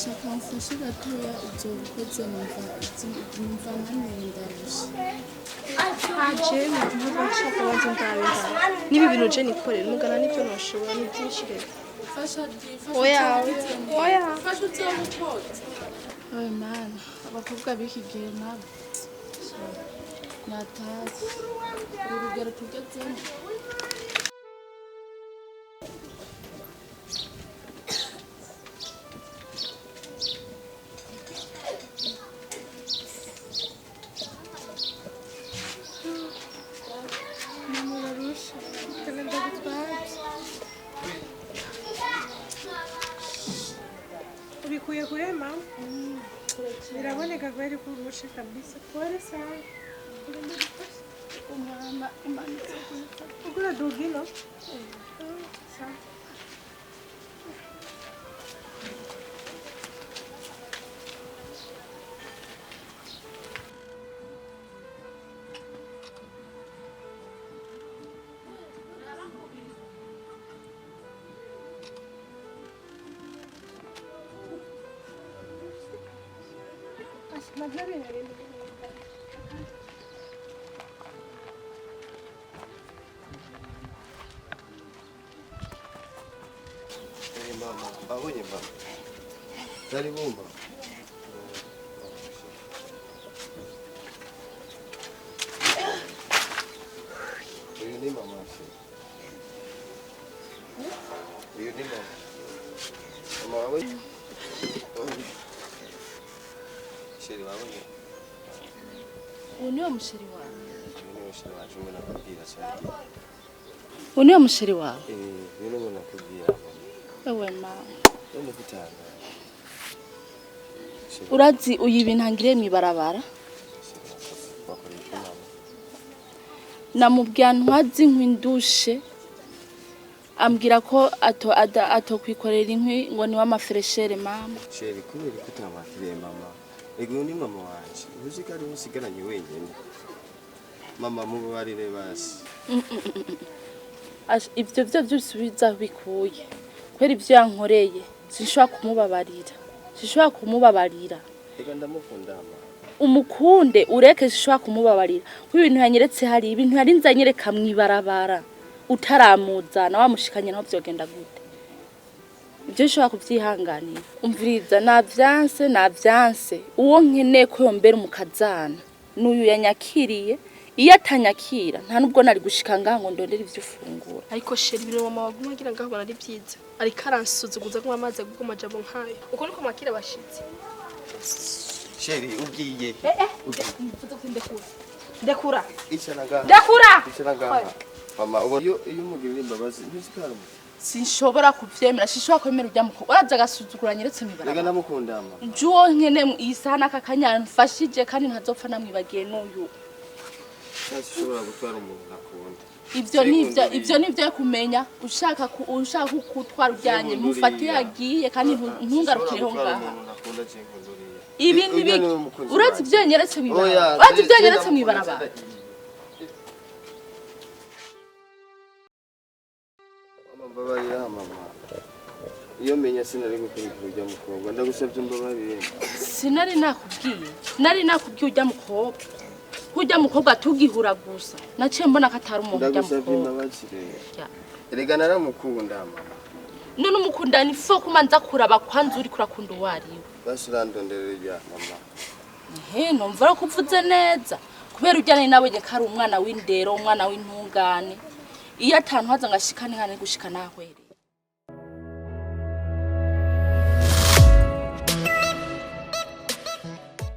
ndashaka mfashe gatoya ibyo bikoze numva naniwe ndarusha aje ntabashaka banze ndabenda nibi bintu je nikorera mugana nibyo noshobora ni byinshi rero fasha oya fasha uzomukoze oya mana abakobwa b'iki gihe nabo natazi urugero tugezemo Ubikuye kure mama? Biraboneka ko ari kurusha kabisa. Pole sana. umwana imanitse Ugura dogino? Sawa. Mama, babonye mama. Dari bumba. Uyu ni mama. Uyu ni mama. Mama babonye. Sheri babonye. uniyo musheri wawe Uyu ni sheri wacu mwana kubwira cyane. uniyo musheri wawe Uyu ni mwana kubwira. ewe mama None gutanga. urazi uyu ibintangire mwibarabara Bakoresha mama. namubwira ntwazi inkwi ndushe ambwira ko atokwikorera inkwi ngo ni w'amafereshere mama Sheri kubera ko utamatire mama. Ego ni mama wanje. Uzi ko ari usigaranye wenyine. Mama mubarire basi. ibyo byose biza bikuye kwera ibyo yankoreye sinshobora kumubabarira Ega ndamukunda mama. umukunde ureke sinshobora kumubabarira kuko ibintu yanyeretse hari ibintu yarinze anyereka mwibarabara utaramuzana wamushikanye naho byogenda gute ibyo nshobora kubyihanganira umviriza navyanse uwo nkeneye ko yombera umukazana n'uyu yanyakiriye iyo atanyakira nta nubwo nari gushika ngaho ngo ndondere ivyo ufungura ariko sheri biro mama waguma agira ngaho bona ari byiza ariko aransuzuguza ngo amaze guko majabo nkayo uko niko makira bashitse Sheri ugiye. ndekura Ichanaga. Mama iyo umugirira imbabazi ntizikara. sinshobora kuvyemera sinshobora kwemera urya mukobwa uraza agasuzugura nyeretse Ega mwibarabara ndamukunda mama. juwo nkene isana kakanya mfashije kandi ntazopfa namwibagiye n'uyu Ntashobora gutwara umuntu nakunda. ivyo nivyo kumenya ushaka kutwara uryanye mufate yagiye kandi ntungarukireho ngaha ibi nibi urazi ivyo nyeretse mwibarabara urazi ivyo nyeretse mwibarabara Mbabarira mama. Iyo menya sinari gukurikira urya mukobwa ndagusabye mbabarire. nari nakubwiye urya mukobwa kurya mukobwa tugihura gusa naciye mbona ko atari umuntu urya Ndagusabye mukobwa imbabazi rero. Erega naramukunda mama. none umukunda ni fo kumanza kuraba kwanza uri kurakunda uwariwe Basirandonderera irya mama. numva ko kuvuze neza kubera ujyane nabonye ko ari umwana w'indero umwana w'intungane iyo atantu haza ngashikane nkane gushika nahwere